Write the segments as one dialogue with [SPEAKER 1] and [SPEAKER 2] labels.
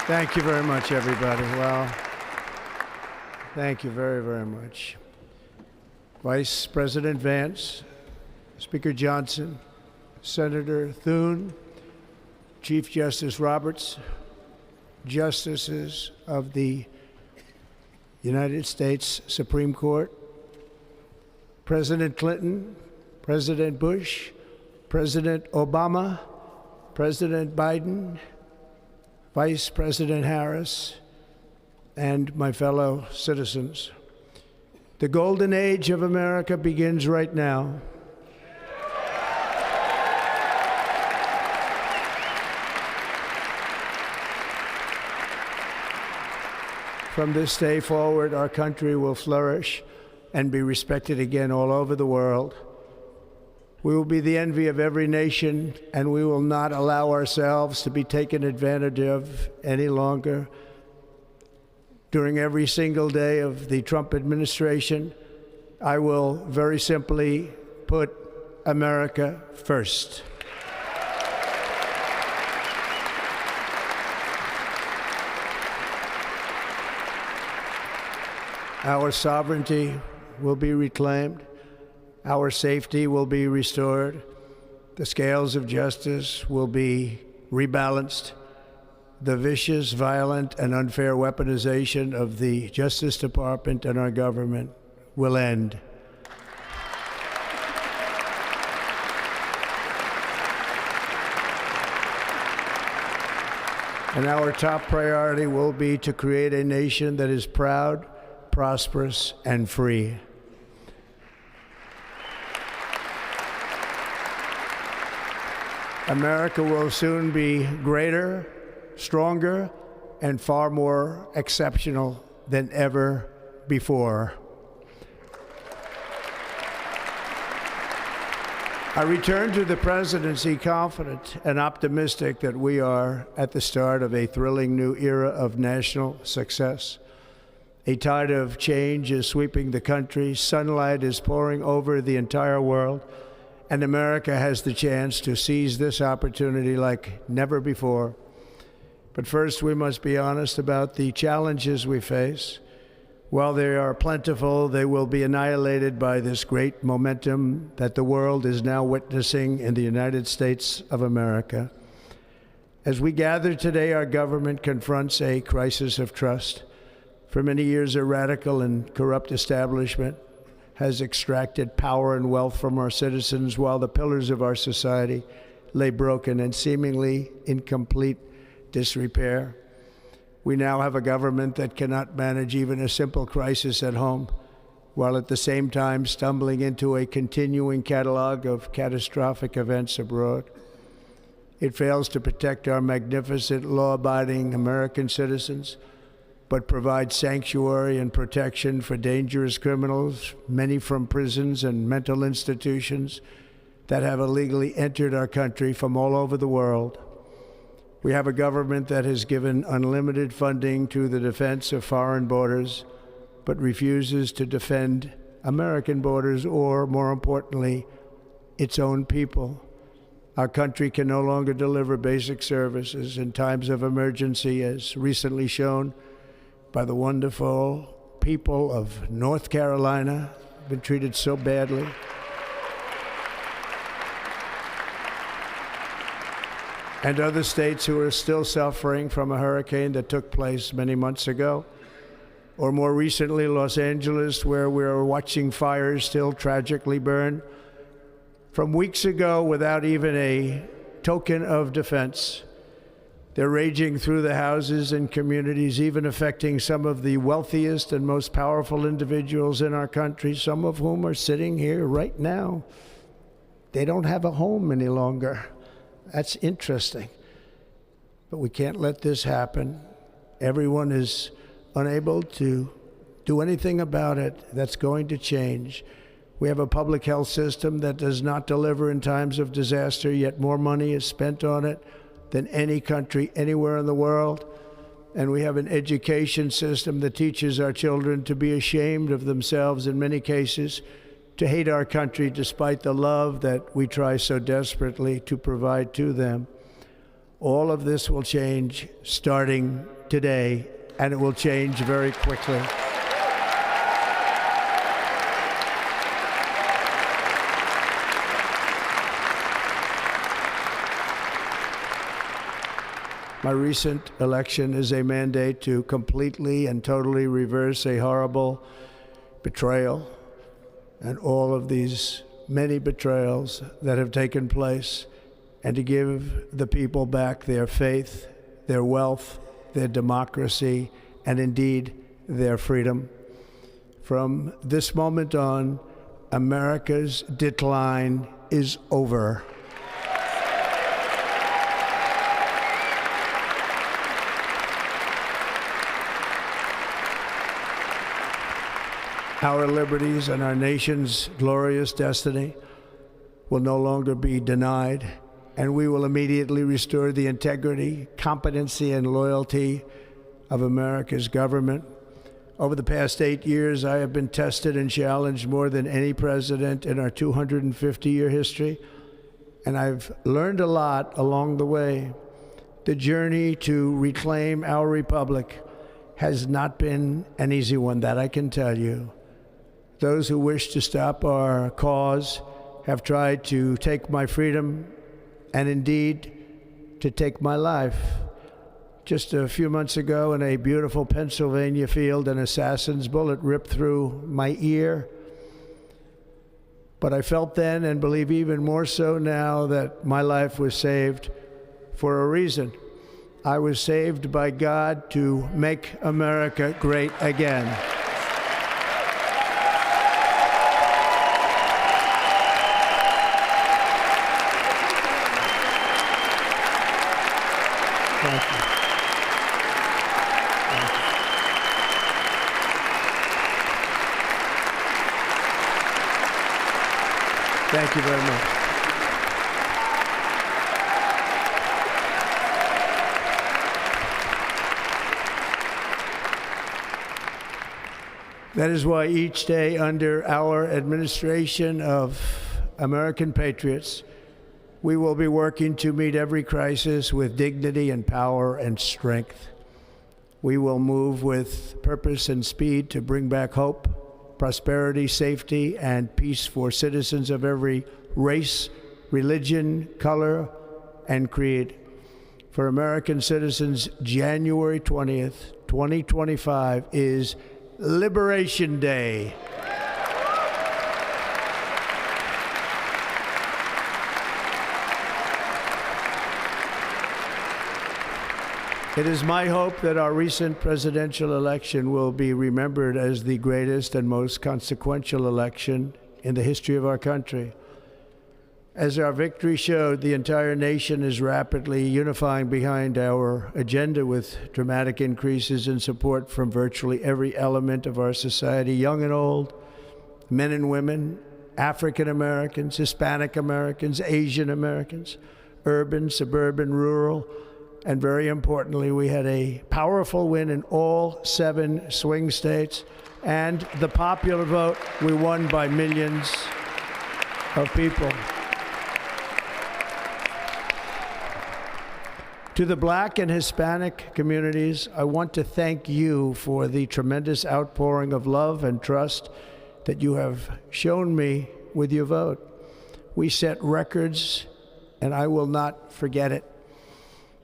[SPEAKER 1] Thank you very much, everybody. Well, thank you very, very much. Vice President Vance, Speaker Johnson, Senator Thune, Chief Justice Roberts, Justices of the United States Supreme Court, President Clinton, President Bush, President Obama, President Biden, Vice President Harris, and my fellow citizens. The golden age of America begins right now. From this day forward, our country will flourish and be respected again all over the world. We will be the envy of every nation, and we will not allow ourselves to be taken advantage of any longer. During every single day of the Trump administration, I will very simply put America first. Our sovereignty will be reclaimed. Our safety will be restored. The scales of justice will be rebalanced. The vicious, violent, and unfair weaponization of the Justice Department and our government will end. And our top priority will be to create a nation that is proud, prosperous, and free. America will soon be greater, stronger, and far more exceptional than ever before. I return to the presidency confident and optimistic that we are at the start of a thrilling new era of national success. A tide of change is sweeping the country. Sunlight is pouring over the entire world. And America has the chance to seize this opportunity like never before. But first, we must be honest about the challenges we face. While they are plentiful, they will be annihilated by this great momentum that the world is now witnessing in the United States of America. As we gather today, our government confronts a crisis of trust. For many years, a radical and corrupt establishment has extracted power and wealth from our citizens while the pillars of our society lay broken and seemingly in complete disrepair. We now have a government that cannot manage even a simple crisis at home, while at the same time stumbling into a continuing catalog of catastrophic events abroad. It fails to protect our magnificent, law-abiding American citizens, but provides sanctuary and protection for dangerous criminals, many from prisons and mental institutions that have illegally entered our country from all over the world. We have a government that has given unlimited funding to the defense of foreign borders, but refuses to defend American borders or, more importantly, its own people. Our country can no longer deliver basic services in times of emergency, as recently shown by the wonderful people of North Carolina, been treated so badly. And other states who are still suffering from a hurricane that took place many months ago. Or more recently, Los Angeles, where we're watching fires still tragically burn from weeks ago without even a token of defense. They're raging through the houses and communities, even affecting some of the wealthiest and most powerful individuals in our country, some of whom are sitting here right now. They don't have a home any longer. That's interesting. But we can't let this happen. Everyone is unable to do anything about it. That's going to change. We have a public health system that does not deliver in times of disaster, yet more money is spent on it than any country anywhere in the world. And we have an education system that teaches our children to be ashamed of themselves in many cases, to hate our country despite the love that we try so desperately to provide to them. All of this will change starting today, and it will change very quickly. My recent election is a mandate to completely and totally reverse a horrible betrayal and all of these many betrayals that have taken place, and to give the people back their faith, their wealth, their democracy, and indeed their freedom. From this moment on, America's decline is over. Our liberties and our nation's glorious destiny will no longer be denied, and we will immediately restore the integrity, competency, and loyalty of America's government. Over the past 8 years, I have been tested and challenged more than any president in our 250-year history, and I've learned a lot along the way. The journey to reclaim our republic has not been an easy one, that I can tell you. Those who wish to stop our cause have tried to take my freedom and indeed to take my life. Just a few months ago in a beautiful Pennsylvania field, an assassin's bullet ripped through my ear. But I felt then, and believe even more so now, that my life was saved for a reason. I was saved by God to make America great again. Thank you. Thank you very much. That is why each day under our administration of American patriots, we will be working to meet every crisis with dignity and power and strength. We will move with purpose and speed to bring back hope, prosperity, safety, and peace for citizens of every race, religion, color, and creed. For American citizens, January 20th, 2025 is Liberation Day. It is my hope that our recent presidential election will be remembered as the greatest and most consequential election in the history of our country. As our victory showed, the entire nation is rapidly unifying behind our agenda with dramatic increases in support from virtually every element of our society, young and old, men and women, African Americans, Hispanic Americans, Asian Americans, urban, suburban, rural. And very importantly, we had a powerful win in all 7 swing states. And the popular vote, we won by millions of people. To the Black and Hispanic communities, I want to thank you for the tremendous outpouring of love and trust that you have shown me with your vote. We set records, and I will not forget it.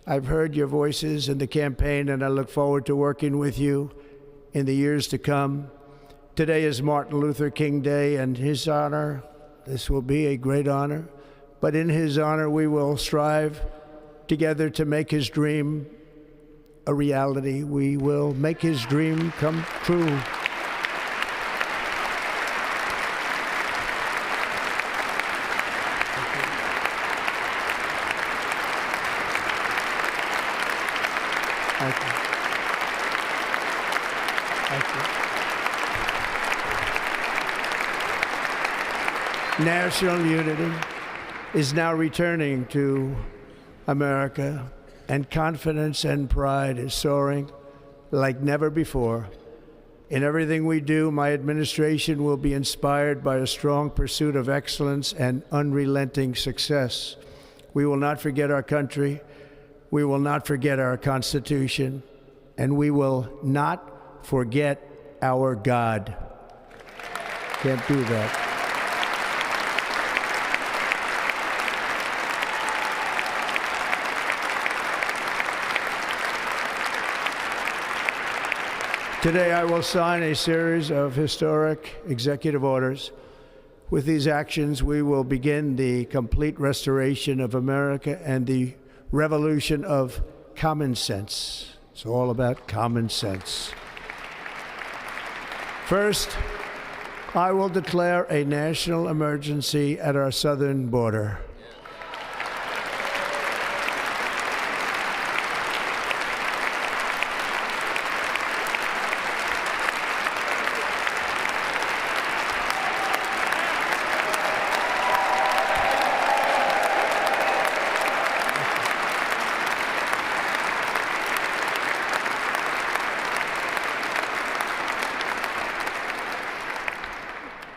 [SPEAKER 1] I've heard your voices in the campaign, and I look forward to working with you in the years to come. Today is Martin Luther King Day, and his honor, this will be a great honor, but in his honor we will strive together to make his dream a reality. We will make his dream come true. Thank you. Thank you. National unity is now returning to America, and confidence and pride is soaring like never before. In everything we do, my administration will be inspired by a strong pursuit of excellence and unrelenting success. We will not forget our country. We will not forget our Constitution, and we will not forget our God. Can't do that. Today, I will sign a series of historic executive orders. With these actions, we will begin the complete restoration of America and the revolution of common sense. It's all about common sense. First, I will declare a national emergency at our southern border.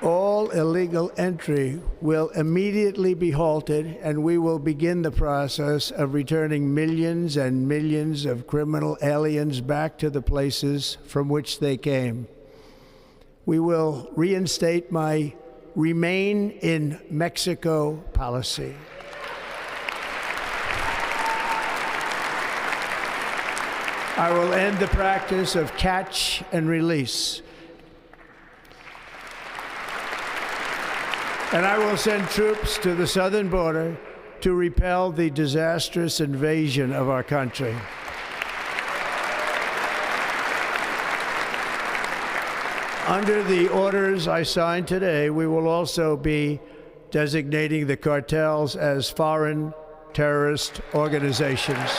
[SPEAKER 1] All illegal entry will immediately be halted, and we will begin the process of returning millions and millions of criminal aliens back to the places from which they came. We will reinstate my Remain in Mexico policy. I will end the practice of catch and release. And I will send troops to the southern border to repel the disastrous invasion of our country. Under the orders I signed today, we will also be designating the cartels as foreign terrorist organizations.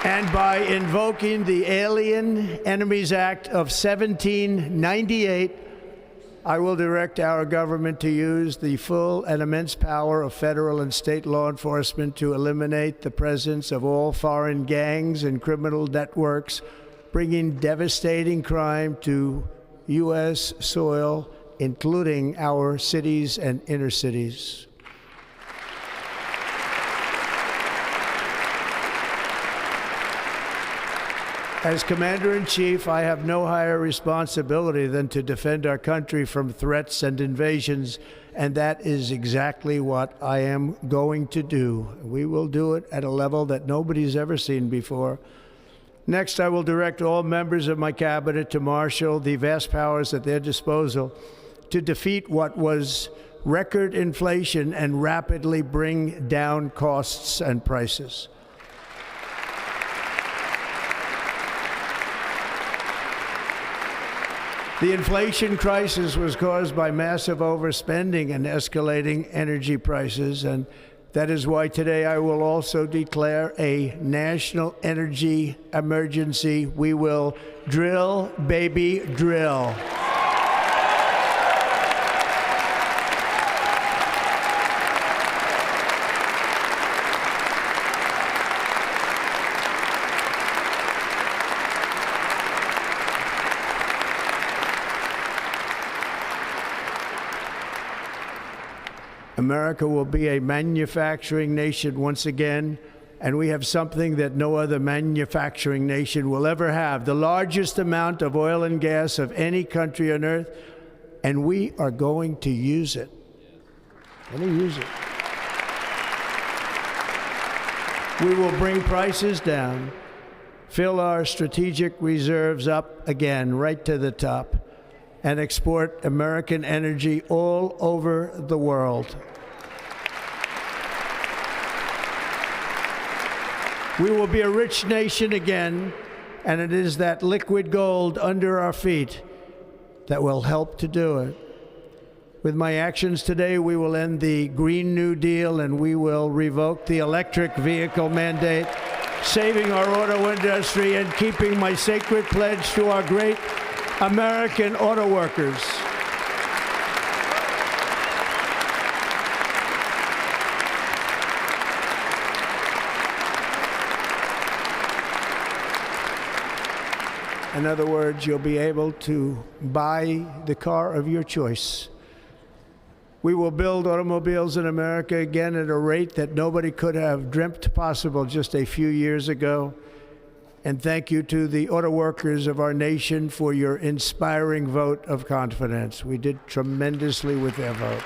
[SPEAKER 1] And by invoking the Alien Enemies Act of 1798, I will direct our government to use the full and immense power of federal and state law enforcement to eliminate the presence of all foreign gangs and criminal networks, bringing devastating crime to U.S. soil, including our cities and inner cities. As Commander-in-Chief, I have no higher responsibility than to defend our country from threats and invasions, and that is exactly what I am going to do. We will do it at a level that nobody's ever seen before. Next, I will direct all members of my cabinet to marshal the vast powers at their disposal to defeat what was record inflation and rapidly bring down costs and prices. The inflation crisis was caused by massive overspending and escalating energy prices, and that is why today I will also declare a national energy emergency. We will drill, baby, drill. America will be a manufacturing nation once again, and we have something that no other manufacturing nation will ever have, the largest amount of oil and gas of any country on earth, and we are going to use it. We will bring prices down, fill our strategic reserves up again, right to the top, and export American energy all over the world. We will be a rich nation again, and it is that liquid gold under our feet that will help to do it. With my actions today, we will end the Green New Deal, and we will revoke the electric vehicle mandate, saving our auto industry and keeping my sacred pledge to our great American auto workers. In other words, you'll be able to buy the car of your choice. We will build automobiles in America again at a rate that nobody could have dreamt possible just a few years ago. And thank you to the auto workers of our nation for your inspiring vote of confidence. We did tremendously with their vote.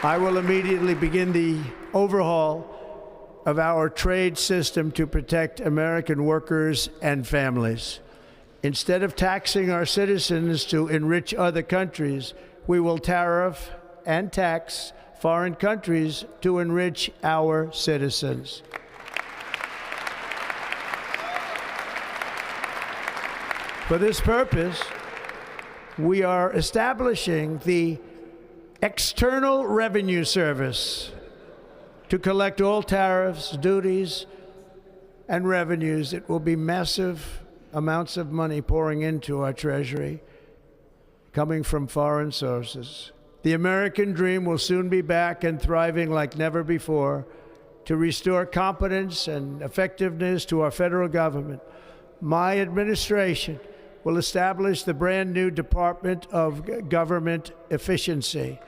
[SPEAKER 1] I will immediately begin the overhaul of our trade system to protect American workers and families. Instead of taxing our citizens to enrich other countries, we will tariff and tax foreign countries to enrich our citizens. For this purpose, we are establishing the External Revenue Service to collect all tariffs, duties, and revenues. It will be massive amounts of money pouring into our treasury, coming from foreign sources. The American dream will soon be back and thriving like never before to restore competence and effectiveness to our federal government. My administration will establish the brand new Department of Government Efficiency.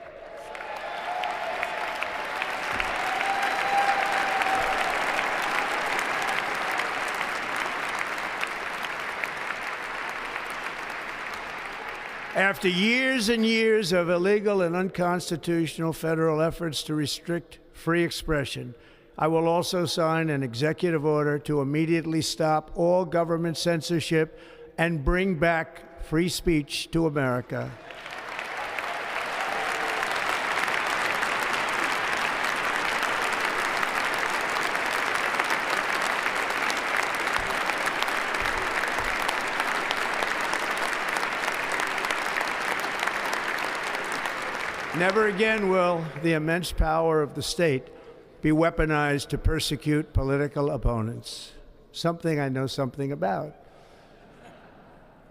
[SPEAKER 1] After years and years of illegal and unconstitutional federal efforts to restrict free expression, I will also sign an executive order to immediately stop all government censorship and bring back free speech to America. Never again will the immense power of the state be weaponized to persecute political opponents, something I know something about.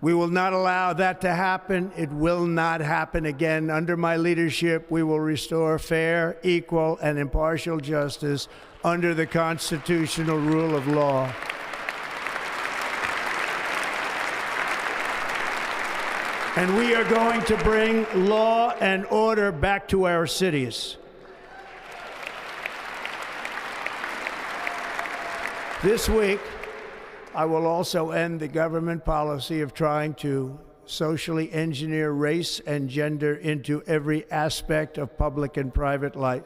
[SPEAKER 1] We will not allow that to happen. It will not happen again. Under my leadership, we will restore fair, equal, and impartial justice under the constitutional rule of law. And we are going to bring law and order back to our cities. This week, I will also end the government policy of trying to socially engineer race and gender into every aspect of public and private life.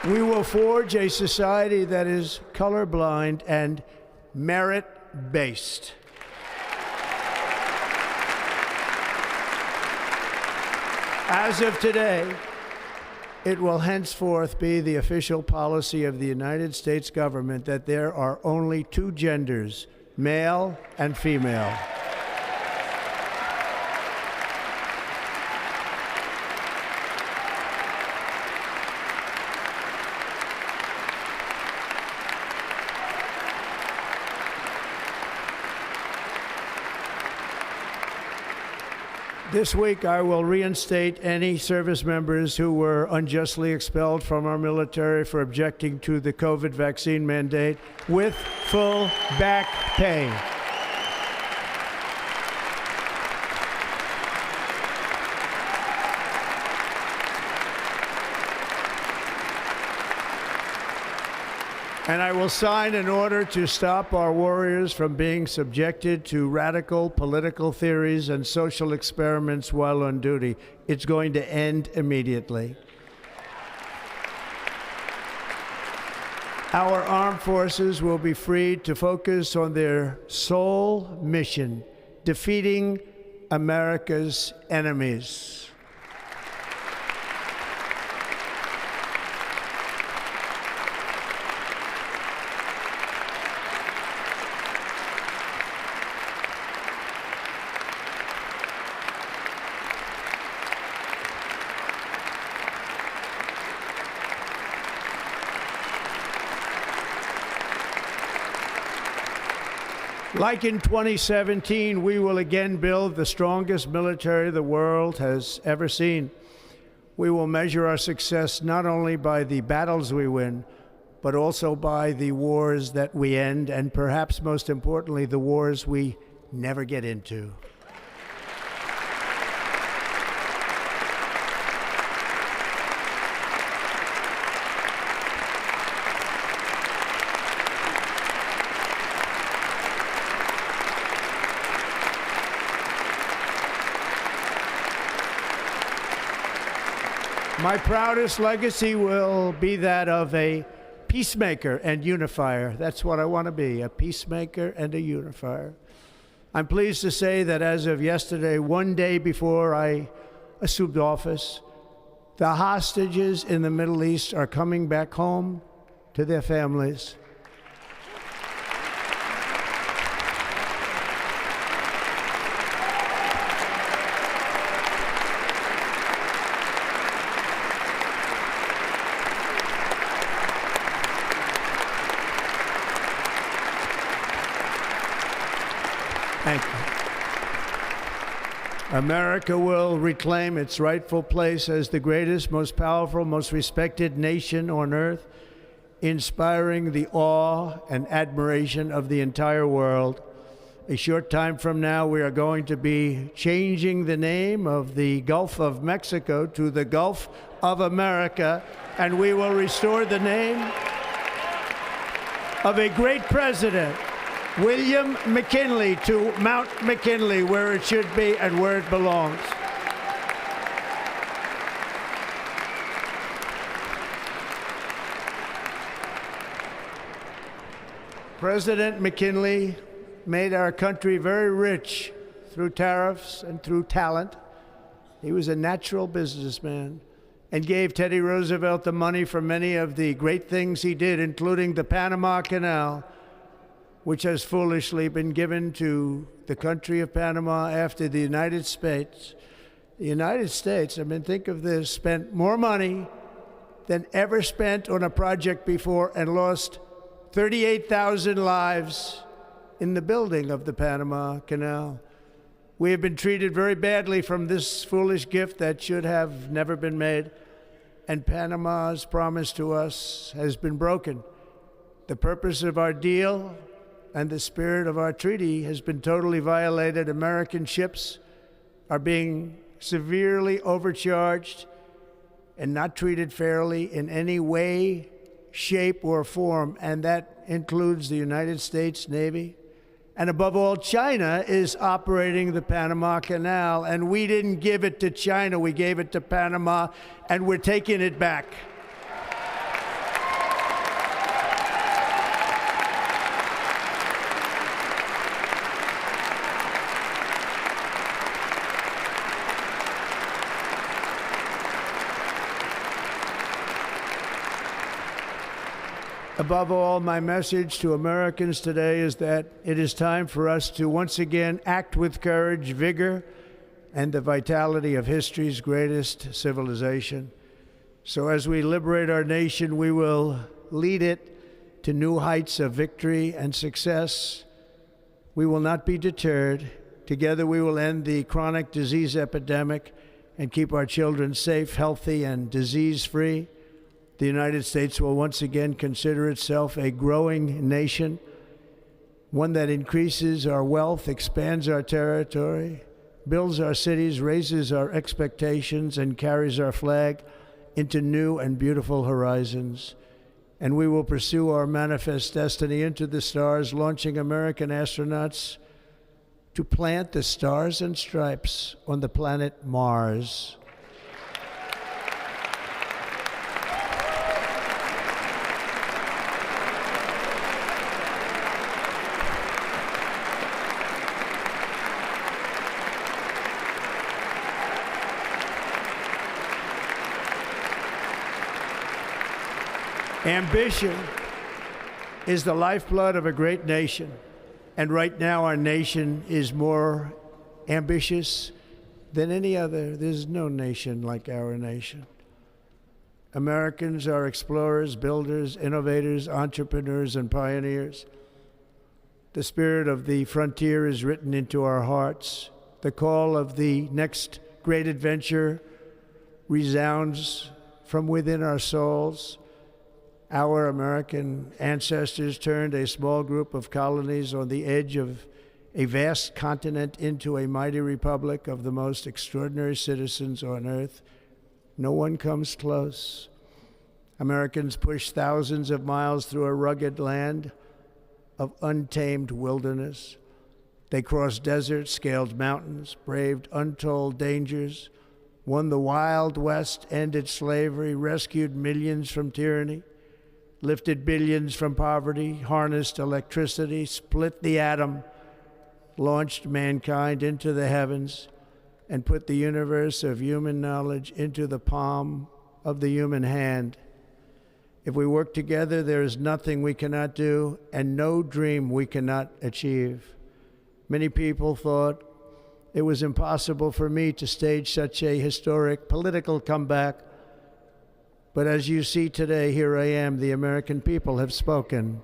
[SPEAKER 1] We will forge a society that is colorblind and merit-based. As of today, it will henceforth be the official policy of the United States government that there are only two genders, male and female. This week, I will reinstate any service members who were unjustly expelled from our military for objecting to the COVID vaccine mandate with full back pay. And I will sign an order to stop our warriors from being subjected to radical political theories and social experiments while on duty. It's going to end immediately. Our armed forces will be freed to focus on their sole mission, defeating America's enemies. Like in 2017, we will again build the strongest military the world has ever seen. We will measure our success not only by the battles we win, but also by the wars that we end, and perhaps most importantly, the wars we never get into. My proudest legacy will be that of a peacemaker and unifier. That's what I want to be, a peacemaker and a unifier. I'm pleased to say that as of yesterday, one day before I assumed office, the hostages in the Middle East are coming back home to their families. Thank you. America will reclaim its rightful place as the greatest, most powerful, most respected nation on earth, inspiring the awe and admiration of the entire world. A short time from now, we are going to be changing the name of the Gulf of Mexico to the Gulf of America, and we will restore the name of a great president, William McKinley, to Mount McKinley, where it should be and where it belongs. President McKinley made our country very rich through tariffs and through talent. He was a natural businessman and gave Teddy Roosevelt the money for many of the great things he did, including the Panama Canal, which has foolishly been given to the country of Panama after the United States. The United States, I mean, think of this, spent more money than ever spent on a project before and lost 38,000 lives in the building of the Panama Canal. We have been treated very badly from this foolish gift that should have never been made, and Panama's promise to us has been broken. The purpose of our deal and the spirit of our treaty has been totally violated. American ships are being severely overcharged and not treated fairly in any way, shape, or form, and that includes the United States Navy. And above all, China is operating the Panama Canal, and we didn't give it to China, we gave it to Panama, and we're taking it back. Above all, my message to Americans today is that it is time for us to once again act with courage, vigor, and the vitality of history's greatest civilization. So as we liberate our nation, we will lead it to new heights of victory and success. We will not be deterred. Together we will end the chronic disease epidemic and keep our children safe, healthy, and disease-free. The United States will once again consider itself a growing nation, one that increases our wealth, expands our territory, builds our cities, raises our expectations, and carries our flag into new and beautiful horizons. And we will pursue our manifest destiny into the stars, launching American astronauts to plant the stars and stripes on the planet Mars. Ambition is the lifeblood of a great nation, and right now our nation is more ambitious than any other. There's no nation like our nation. Americans are explorers, builders, innovators, entrepreneurs, and pioneers. The spirit of the frontier is written into our hearts. The call of the next great adventure resounds from within our souls. Our American ancestors turned a small group of colonies on the edge of a vast continent into a mighty republic of the most extraordinary citizens on earth. No one comes close. Americans pushed thousands of miles through a rugged land of untamed wilderness. They crossed deserts, scaled mountains, braved untold dangers, won the Wild West, ended slavery, rescued millions from tyranny, lifted billions from poverty, harnessed electricity, split the atom, launched mankind into the heavens, and put the universe of human knowledge into the palm of the human hand. If we work together, there is nothing we cannot do and no dream we cannot achieve. Many people thought it was impossible for me to stage such a historic political comeback. But as you see today, here I am. The American people have spoken.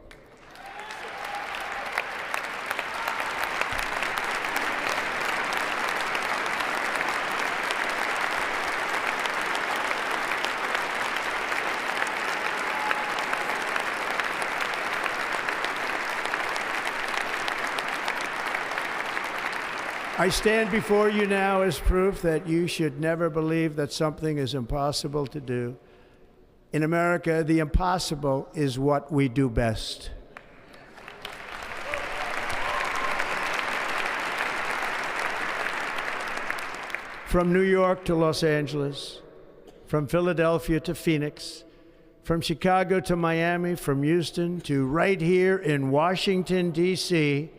[SPEAKER 1] I stand before you now as proof that you should never believe that something is impossible to do. In America, the impossible is what we do best. From New York to Los Angeles, from Philadelphia to Phoenix, from Chicago to Miami, from Houston to right here in Washington, D.C.,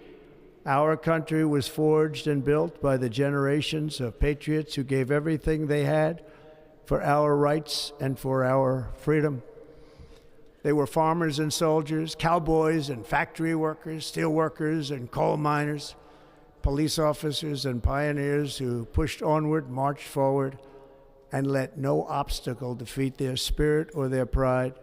[SPEAKER 1] our country was forged and built by the generations of patriots who gave everything they had for our rights and for our freedom. They were farmers and soldiers, cowboys and factory workers, steel workers and coal miners, police officers and pioneers who pushed onward, marched forward, and let no obstacle defeat their spirit or their pride.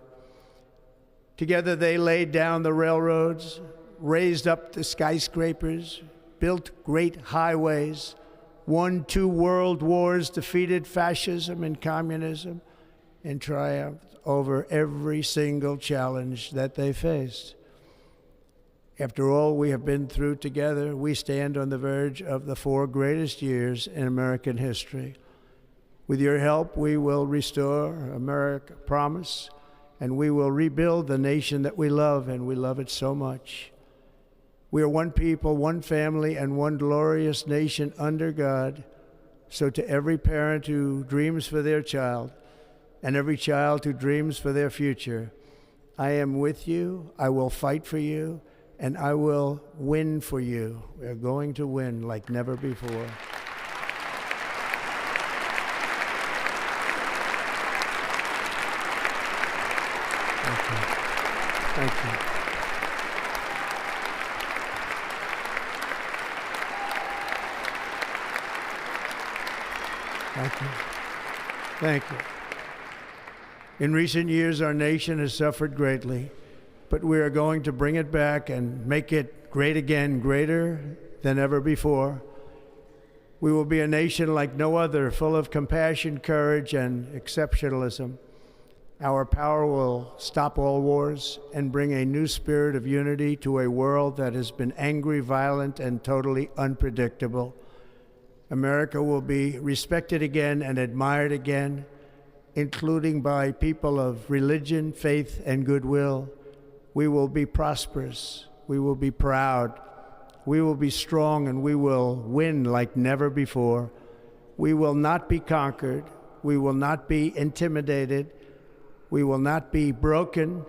[SPEAKER 1] Together they laid down the railroads, raised up the skyscrapers, built great highways, won 2 world wars, defeated fascism and communism, and triumphed over every single challenge that they faced. After all we have been through together, we stand on the verge of the 4 greatest years in American history. With your help, we will restore America, promise, and we will rebuild the nation that we love, and we love it so much. We are one people, one family, and one glorious nation under God. So to every parent who dreams for their child, and every child who dreams for their future, I am with you, I will fight for you, and I will win for you. We are going to win like never before. Thank you. Thank you. Thank you. Thank you. In recent years, our nation has suffered greatly, but we are going to bring it back and make it great again, greater than ever before. We will be a nation like no other, full of compassion, courage, and exceptionalism. Our power will stop all wars and bring a new spirit of unity to a world that has been angry, violent, and totally unpredictable. America will be respected again and admired again, including by people of religion, faith, and goodwill. We will be prosperous. We will be proud. We will be strong, and we will win like never before. We will not be conquered. We will not be intimidated. We will not be broken,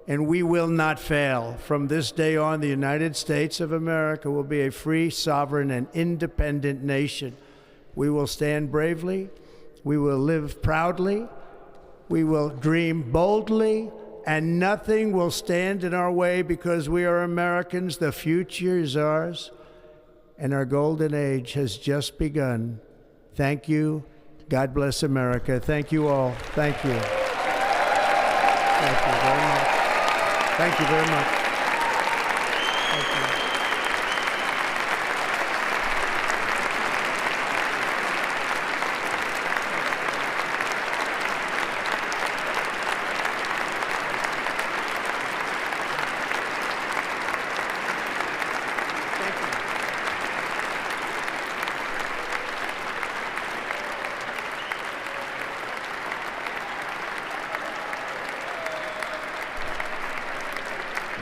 [SPEAKER 1] and we will not fail. From this day on, the United States of America will be a free, sovereign, and independent nation. We will stand bravely. We will live proudly. We will dream boldly, and nothing will stand in our way because we are Americans. The future is ours, and our golden age has just begun. Thank you. God bless America. Thank you all. Thank you. Thank you very much. Thank you very much. Thank you.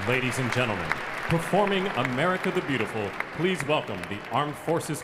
[SPEAKER 2] Ladies and gentlemen, performing America the Beautiful, please welcome the Armed Forces